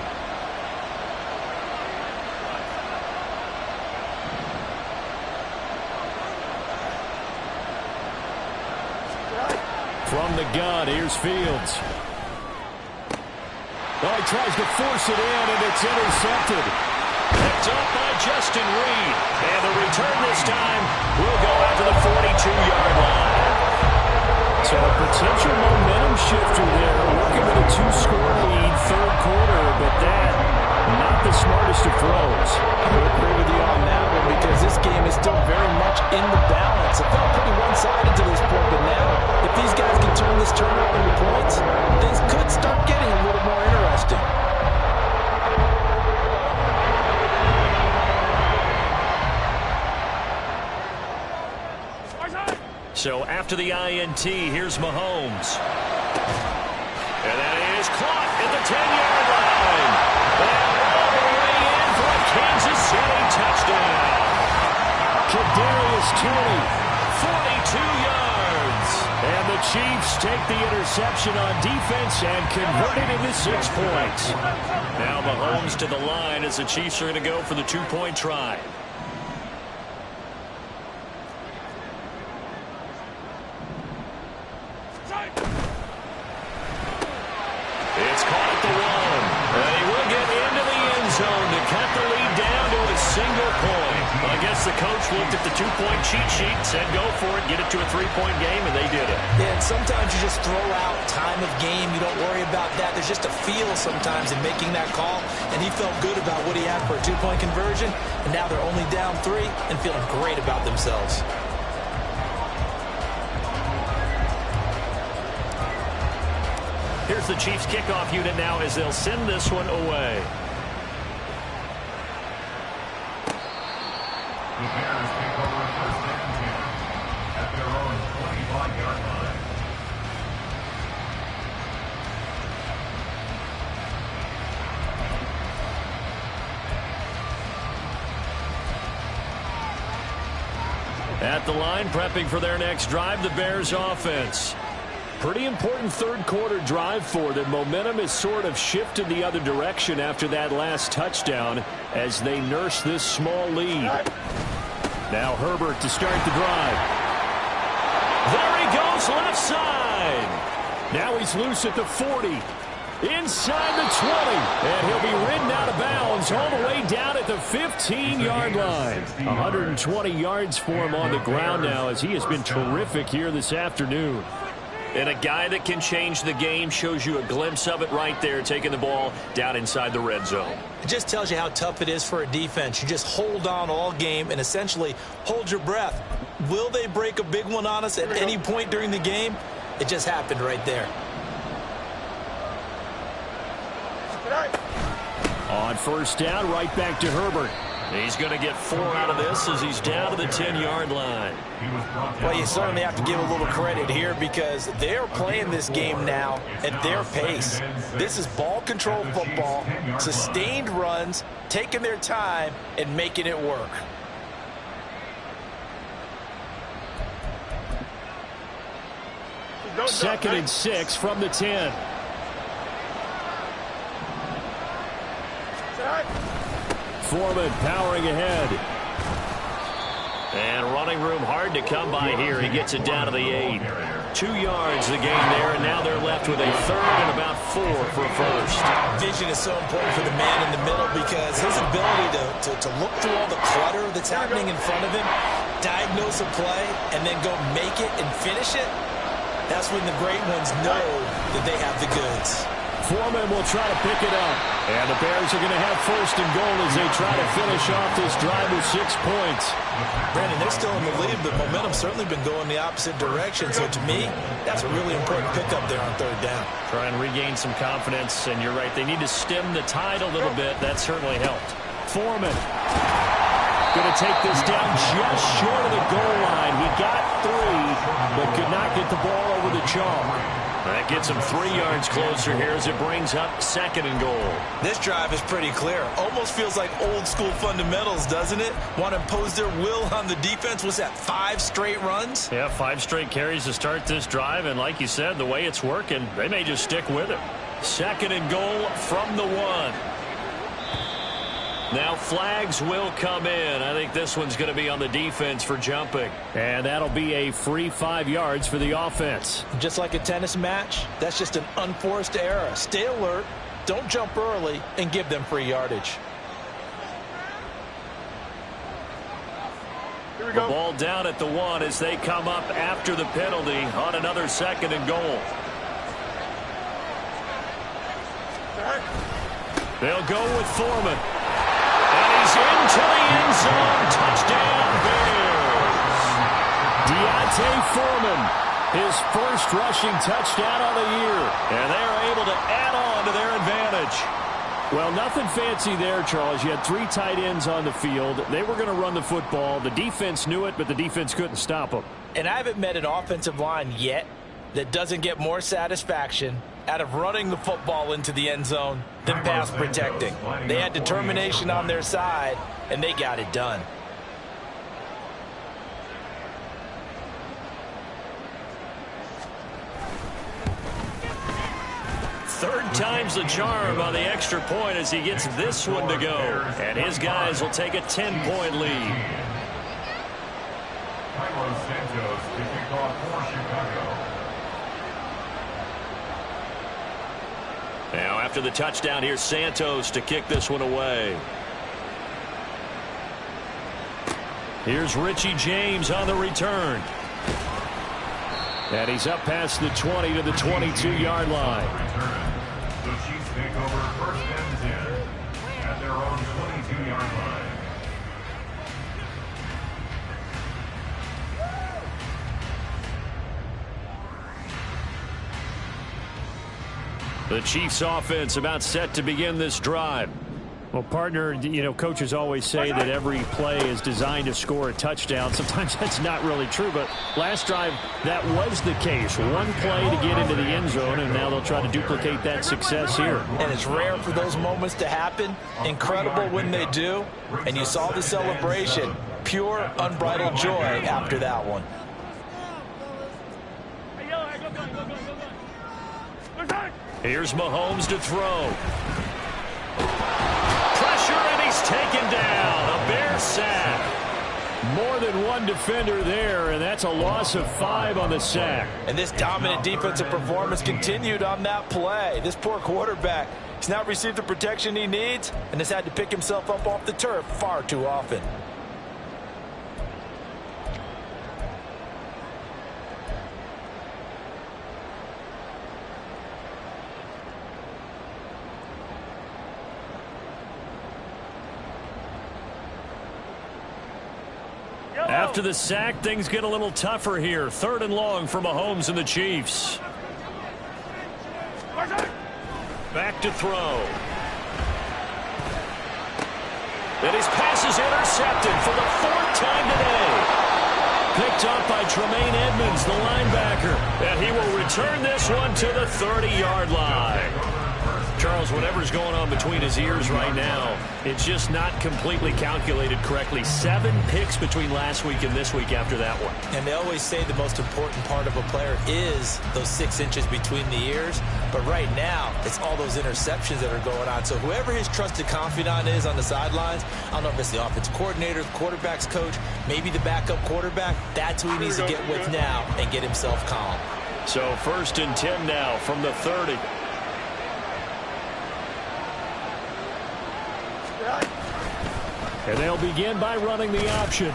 From the gun, here's Fields. Oh, he tries to force it in, and it's intercepted. Picked up by Justin Reed. And the return this time will go out to the 42-yard line. So a potential momentum shifter there, working with a 2-score lead, third quarter, but that, not the smartest of throws. I would agree with you on that one because this game is still very much in the balance. It felt pretty one-sided to this point, but now, if these guys can turn this turnover into points, things could start getting a little more interesting. So after the INT, here's Mahomes. And that is caught at the 10-yard line. And all the way in for a Kansas City touchdown. Kadarius Toney, 42 yards. And the Chiefs take the interception on defense and convert it into 6 points. Now Mahomes to the line as the Chiefs are going to go for the 2-point try. It's caught at the 1. And he will get into the end zone to cut the lead down to a single point. Well, I guess the coach looked at the 2-point cheat sheet and said, go for it, get it to a 3-point game, and they did it. Yeah, and sometimes you just throw out time of game. You don't worry about that. There's just a feel sometimes in making that call, and he felt good about what he had for a 2-point conversion, and now they're only down 3 and feeling great about themselves. Here's the Chiefs kickoff unit now as they'll send this one away. The Bears take over first and 10 at their own 25-yard line. At the line, prepping for their next drive, the Bears offense. Pretty important third quarter drive for them. Momentum has sort of shifted the other direction after that last touchdown as they nurse this small lead. Now Herbert to start the drive. There he goes left side. Now he's loose at the 40. Inside the 20. And he'll be ridden out of bounds all the way down at the 15-yard line. 120 yards for him on the ground now as he has been terrific here this afternoon. And a guy that can change the game, shows you a glimpse of it right there, taking the ball down inside the red zone. It just tells you how tough it is for a defense. You just hold on all game and essentially hold your breath. Will they break a big one on us at any point during the game? It just happened right there. On first down, right back to Herbert. He's going to get 4 out of this as he's down to the 10-yard line. Well, you certainly have to give a little credit here because they're playing this game now at their pace. This is ball control football, sustained runs, taking their time, and making it work. Second and 6 from the 10. Foreman powering ahead. And running room hard to come by here. He gets it down to the 8. 2 yards the gain there, and now they're left with a third and about 4 for a first. Vision is so important for the man in the middle because his ability to look through all the clutter that's happening in front of him, diagnose a play, and then go make it and finish it, that's when the great ones know that they have the goods. Foreman will try to pick it up. And the Bears are going to have first and goal as they try to finish off this drive with 6 points. Brandon, they're still in the lead, but momentum's certainly been going the opposite direction. So to me, that's a really important pickup there on third down. Try and regain some confidence, and you're right. They need to stem the tide a little bit. That certainly helped. Foreman going to take this down just short of the goal line. He got 3, but could not get the ball over the chalk. That gets him 3 yards closer here as it brings up second and goal. This drive is pretty clear. Almost feels like old school fundamentals, doesn't it? Want to impose their will on the defense. Was that 5 straight runs? Yeah, 5 straight carries to start this drive. And like you said, the way it's working, they may just stick with it. Second and goal from the 1. Now flags will come in. I think this one's going to be on the defense for jumping. And that'll be a free 5 yards for the offense. Just like a tennis match, that's just an unforced error. Stay alert, don't jump early, and give them free yardage. Here we The go. ball down at the 1 as they come up after the penalty on another second and goal. They'll go with Foreman. And he's into the end zone. Touchdown, Bears. Deontay Foreman, his first rushing touchdown of the year. And they're able to add on to their advantage. Well, nothing fancy there, Charles. You had 3 tight ends on the field. They were going to run the football. The defense knew it, but the defense couldn't stop them. And I haven't met an offensive line yet that doesn't get more satisfaction out of running the football into the end zone than pass protecting. They had determination on their side, and they got it done. Third time's the charm on the extra point as he gets this one to go. And his guys will take a 10-point lead. Carlos Santos kicking off for Chicago. Now after the touchdown, here's Santos to kick this one away. Here's Richie James on the return. And he's up past the 20 to the 22-yard line. The Chiefs take over first and 10 at their own 22-yard line. The Chiefs offense about set to begin this drive. Well, partner, you know, coaches always say that every play is designed to score a touchdown. Sometimes that's not really true, but last drive, that was the case. One play to get into the end zone, and now they'll try to duplicate that success here. And it's rare for those moments to happen. Incredible when they do. And you saw the celebration. Pure, unbridled joy after that one. Hey, yellow, hey, go. Here's Mahomes to throw. Pressure, and he's taken down. A Bear sack. More than one defender there, and that's a loss of 5 on the sack. And this dominant defensive performance continued on that play. This poor quarterback, he's not received the protection he needs and has had to pick himself up off the turf far too often. After the sack, things get a little tougher here. 3rd and long for Mahomes and the Chiefs. Back to throw. And his pass is intercepted for the 4th time today. Picked up by Tremaine Edmonds, the linebacker. And he will return this one to the 30-yard line. Charles, whatever's going on between his ears right now, it's just not completely calculated correctly. 7 picks between last week and this week after that one. And they always say the most important part of a player is those 6 inches between the ears. But right now, it's all those interceptions that are going on. So whoever his trusted confidant is on the sidelines, I don't know if it's the offensive coordinator, the quarterback's coach, maybe the backup quarterback, that's who he needs to get with now and get himself calm. So 1st and 10 now from the 30. And they'll begin by running the option.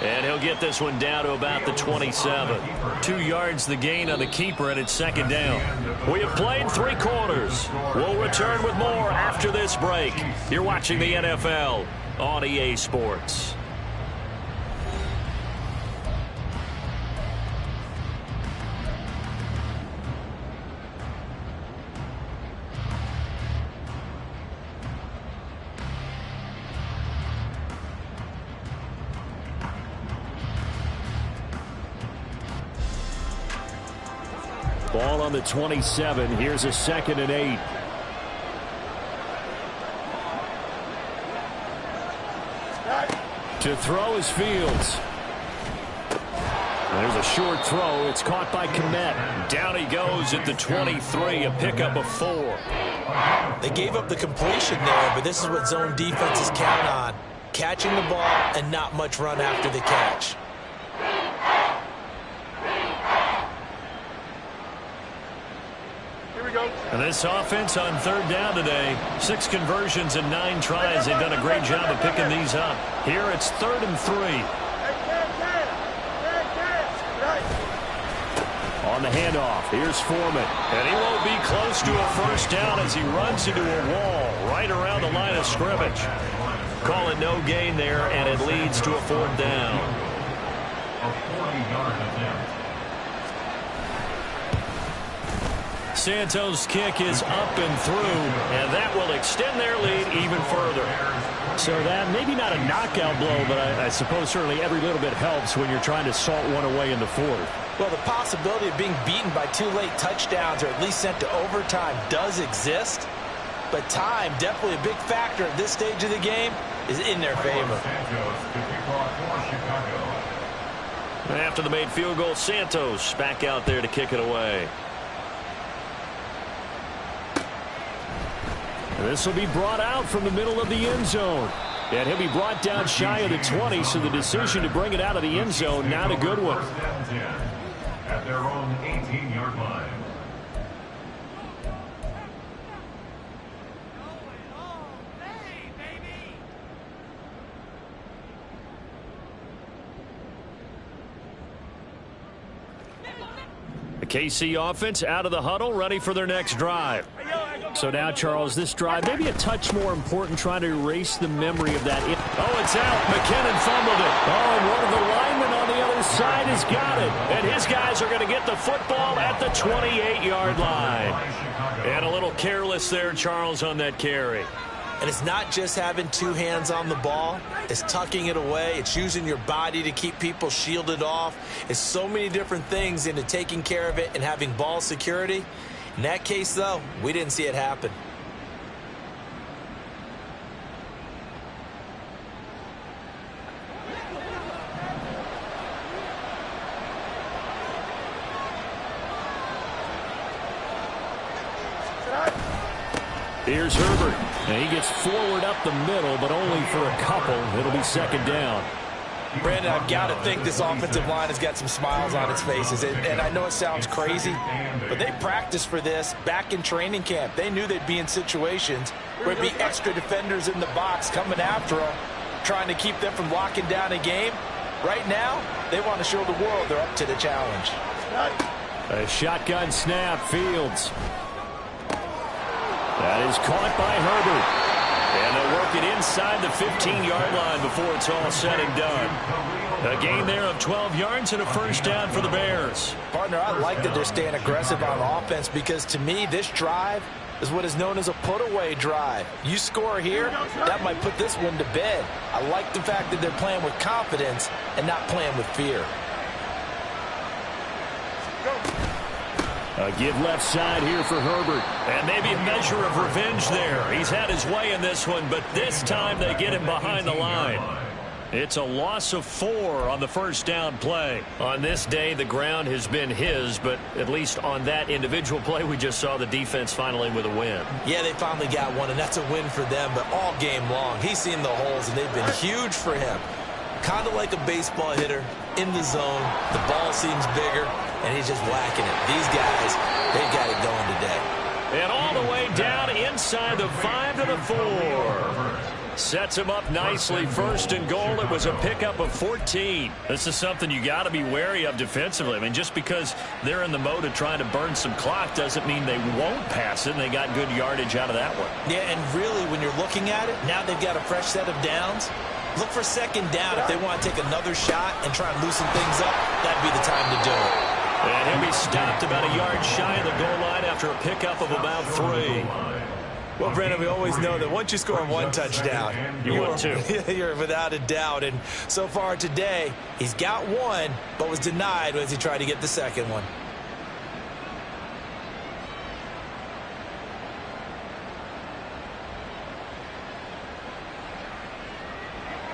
And he'll get this one down to about the 27. 2 yards the gain on the keeper, and it's 2nd down. We have played 3 quarters. We'll return with more after this break. You're watching the NFL on EA Sports. Ball on the 27. Here's a 2nd and 8. To throw is Fields. There's a short throw. It's caught by Kmet. Down he goes at the 23, a pickup of 4. They gave up the completion there, but this is what zone defenses count on. Catching the ball and not much run after the catch. And this offense on 3rd down today, 6 conversions and 9 tries. They've done a great job of picking these up. Here it's 3rd and 3. On the handoff, here's Foreman. And he won't be close to a 1st down as he runs into a wall right around the line of scrimmage. Call it no gain there, and it leads to a 4th down. A 40-yard attempt. Santos' kick is up and through, and that will extend their lead even further. So that, maybe not a knockout blow, but I suppose certainly every little bit helps when you're trying to salt one away in the 4th. Well, the possibility of being beaten by 2 late touchdowns or at least sent to overtime does exist, but time, definitely a big factor at this stage of the game, is in their favor. And after the made field goal, Santos back out there to kick it away. And this will be brought out from the middle of the end zone. And he'll be brought down shy of the 20, so the decision to bring it out of the end zone, not a good one. At their own 18-yard line. The KC offense out of the huddle, ready for their next drive. So now, Charles, this drive maybe a touch more important, trying to erase the memory of that. Oh, it's out. McKinnon fumbled it. Oh, and one of the linemen on the other side has got it. And his guys are going to get the football at the 28-yard line. And a little careless there, Charles, on that carry. And it's not just having 2 hands on the ball. It's tucking it away. It's using your body to keep people shielded off. It's so many different things into taking care of it and having ball security. In that case, though, we didn't see it happen. Here's Herbert. And he gets forward up the middle, but only for a couple. It'll be 2nd down. Brandon, I've got to think this offensive line has got some smiles on its faces. And I know it sounds crazy, but they practiced for this back in training camp. They knew they'd be in situations where it'd be extra defenders in the box coming after them, trying to keep them from locking down a game. Right now, they want to show the world they're up to the challenge. A shotgun snap, Fields. That is caught by Herbert. And they'll work it inside the 15-yard line before it's all said and done. A gain there of 12 yards and a 1st down for the Bears. Partner, I like that they're staying aggressive on offense because, to me, this drive is what is known as a put-away drive. You score here, that might put this one to bed. I like the fact that they're playing with confidence and not playing with fear. A give left side here for Herbert. And maybe a measure of revenge there. He's had his way in this one, but this time they get him behind the line. It's a loss of 4 on the first down play. On this day, the ground has been his, but at least on that individual play, we just saw the defense finally with a win. Yeah, they finally got one, and that's a win for them, but all game long, he's seen the holes, and they've been huge for him. Kind of like a baseball hitter in the zone. The ball seems bigger, and he's just whacking it. These guys, they've got it going today. And all the way down inside the 5 to the 4. Sets him up nicely. First and goal. It was a pickup of 14. This is something you got to be wary of defensively. I mean, just because they're in the mode of trying to burn some clock doesn't mean they won't pass it, and they got good yardage out of that one. Yeah, and really, when you're looking at it, now they've got a fresh set of downs. Look for second down if they want to take another shot and try and loosen things up. That'd be the time to do it. And he'll be stopped about a yard shy of the goal line after a pickup of about 3. Well, Brandon, we always know that once you score one touchdown, you want 2. You're without a doubt. And so far today, he's got 1, but was denied as he tried to get the second one.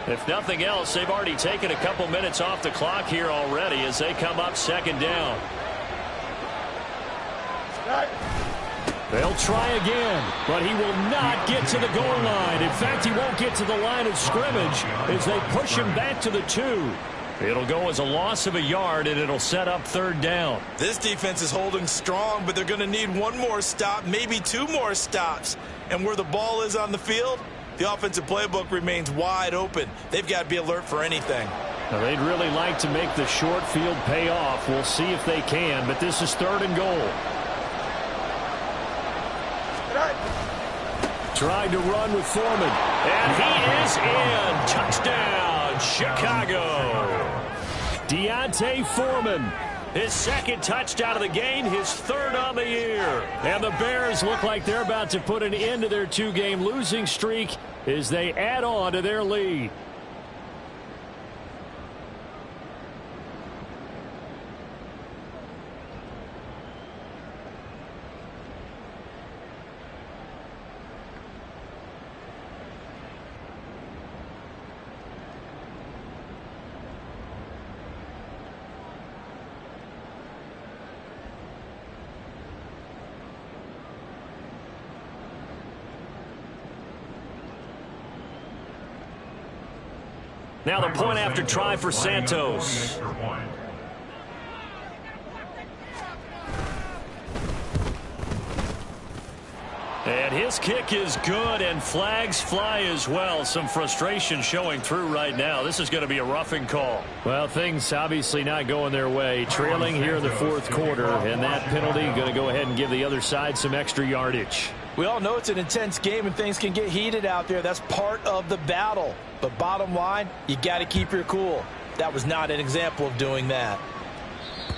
If nothing else, they've already taken a couple minutes off the clock here already as they come up second down. They'll try again, but he will not get to the goal line. In fact, he won't get to the line of scrimmage as they push him back to the 2. It'll go as a loss of a yard, and it'll set up third down. This defense is holding strong, but they're going to need 1 more stop, maybe 2 more stops. And where the ball is on the field, the offensive playbook remains wide open. They've got to be alert for anything. Now, they'd really like to make the short field pay off. We'll see if they can, but this is third and goal. Trying to run with Foreman. And he is in. Touchdown, Chicago. Deontay Foreman. His second touchdown of the game, his 3rd on the year. And the Bears look like they're about to put an end to their 2-game losing streak as they add on to their lead. Now the point after try for Santos. And his kick is good, and flags fly as well. Some frustration showing through right now. This is going to be a roughing call. Well, things obviously not going their way. Trailing here in the 4th quarter, and that penalty going to go ahead and give the other side some extra yardage. We all know it's an intense game and things can get heated out there. That's part of the battle. But bottom line, you got to keep your cool. That was not an example of doing that.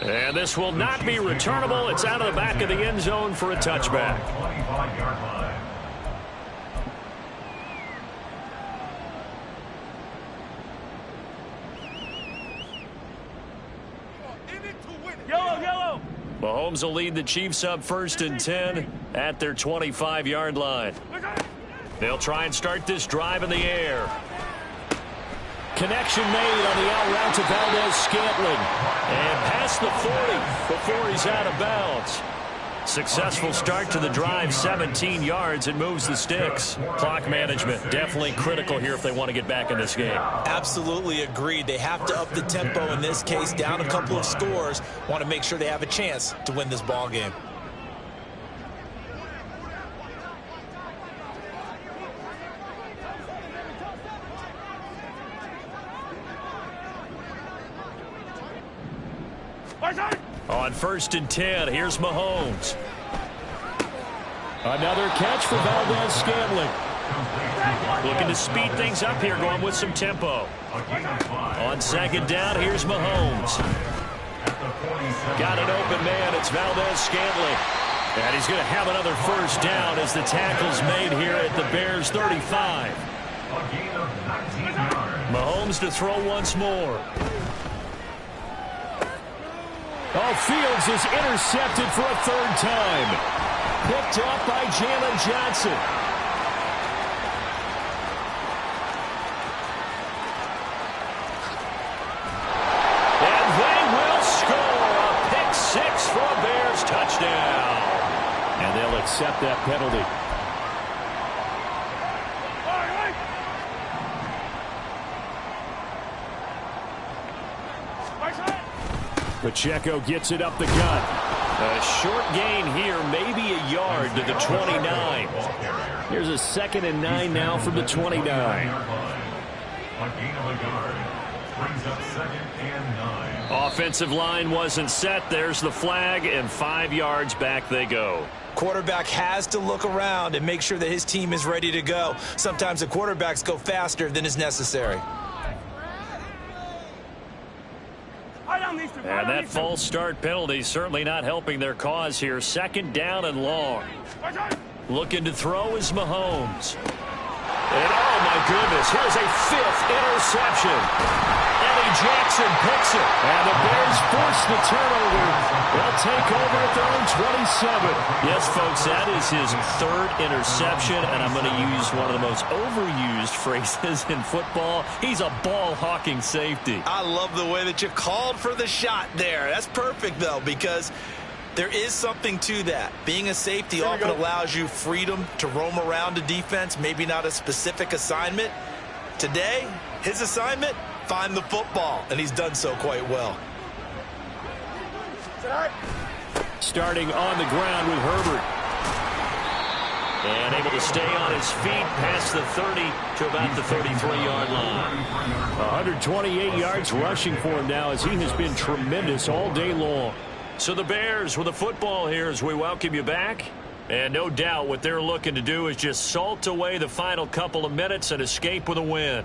And this will not be returnable. It's out of the back of the end zone for a touchback. 25-yard line. Yellow, yellow. Mahomes will lead the Chiefs up 1st and 10 at their 25-yard line. They'll try and start this drive in the air. Connection made on the out route to Valdez-Scantling. And past the 40 before he's out of bounds. Successful start to the drive, 17 yards. It moves the sticks. Clock management, definitely critical here if they want to get back in this game. Absolutely agreed. They have to up the tempo in this case, down a couple of scores. Want to make sure they have a chance to win this ball game. On 1st and 10, here's Mahomes. Another catch for Valdez-Scantling. Looking to speed things up here, going with some tempo. On 2nd down, here's Mahomes. Got an open man. It's Valdez-Scantling. And he's going to have another first down as the tackle's made here at the Bears' 35. A gain of 19 yards. Mahomes to throw once more. Oh, Fields is intercepted for a third time. Picked up by Jalen Johnson. And they will score a pick six for a Bears touchdown. And they'll accept that penalty. Pacheco gets it up the gut. A short gain here, maybe a yard to the 29. Here's a 2nd and 9 now from the 29. A gain of a yard brings up 2nd and 9. Offensive line wasn't set. There's the flag, and 5 yards back they go. Quarterback has to look around and make sure that his team is ready to go. Sometimes the quarterbacks go faster than is necessary. And that false start penalty certainly not helping their cause here. 2nd down and long. Looking to throw is Mahomes. And oh my goodness, here's a 5th interception. Eddie Jackson picks it. And the Bears force the turnover. They'll take over at their own 27. Yes, folks, that is his 3rd interception. And I'm going to use one of the most overused phrases in football. He's a ball-hawking safety. I love the way that you called for the shot there. That's perfect, though, because there is something to that. Being a safety often allows you freedom to roam around a defense, maybe not a specific assignment. Today, his assignment, find the football, and he's done so quite well. Starting on the ground with Herbert. And able to stay on his feet past the 30 to about the 33-yard line. 128 yards rushing for him now as he has been tremendous all day long. So the Bears with the football here as we welcome you back. And no doubt what they're looking to do is just salt away the final couple of minutes and escape with a win.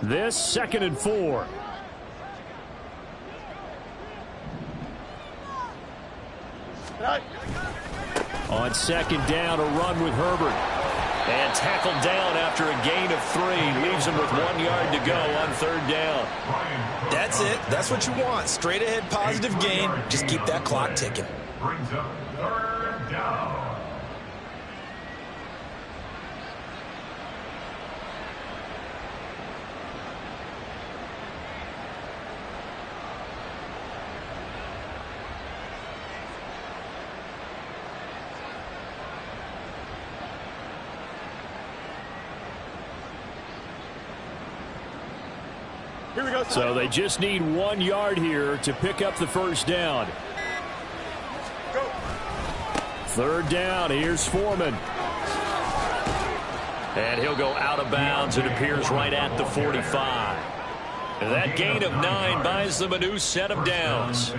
This 2nd and 4. On 2nd down, a run with Herbert. And tackled down after a gain of 3. Leaves him with 1 yard to go on 3rd down. That's it. That's what you want. Straight ahead positive gain. Just keep that clock ticking. Brings up 3rd down. So they just need 1 yard here to pick up the first down. 3rd down, here's Foreman. And he'll go out of bounds. It appears right at the 45. And that gain of 9 buys them a new set of downs.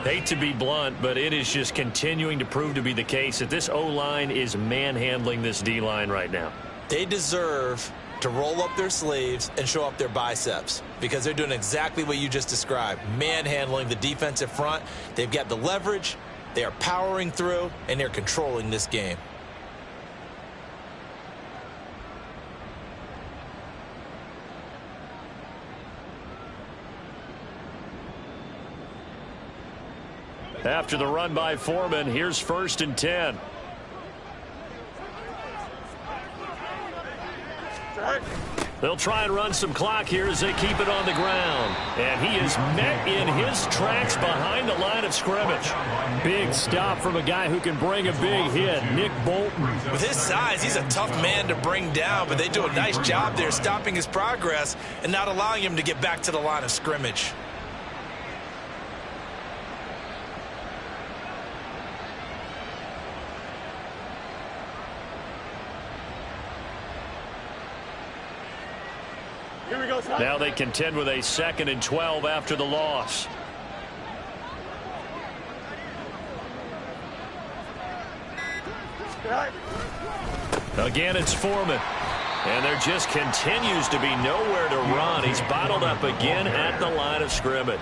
Hate to be blunt, but it is just continuing to prove to be the case that this O-line is manhandling this D-line right now. They deserve to roll up their sleeves and show up their biceps because they're doing exactly what you just described, manhandling the defensive front. They've got the leverage, they are powering through, and they're controlling this game. After the run by Foreman, here's 1st and 10. They'll try and run some clock here as they keep it on the ground. And he is met in his tracks behind the line of scrimmage. Big stop from a guy who can bring a big hit, Nick Bolton. With his size, he's a tough man to bring down, but they do a nice job there stopping his progress and not allowing him to get back to the line of scrimmage. Now they contend with a 2nd and 12 after the loss. Again, it's Foreman. And there just continues to be nowhere to run. He's bottled up again at the line of scrimmage.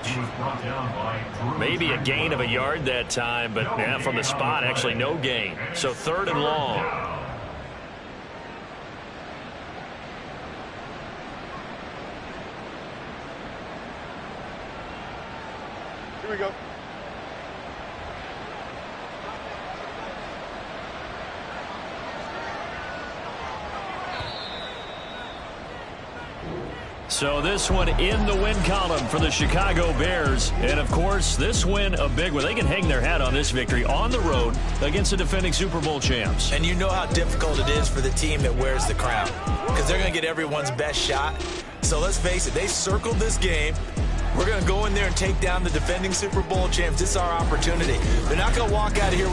Maybe a gain of a yard that time, but yeah, from the spot, actually no gain. So 3rd and long. Here we go. So this one in the win column for the Chicago Bears. And, of course, this win a big one. They can hang their hat on this victory on the road against the defending Super Bowl champs. And you know how difficult it is for the team that wears the crown because they're going to get everyone's best shot. So let's face it, they circled this game. We're going to go in there and take down the defending Super Bowl champs. This is our opportunity. They're not going to walk out of here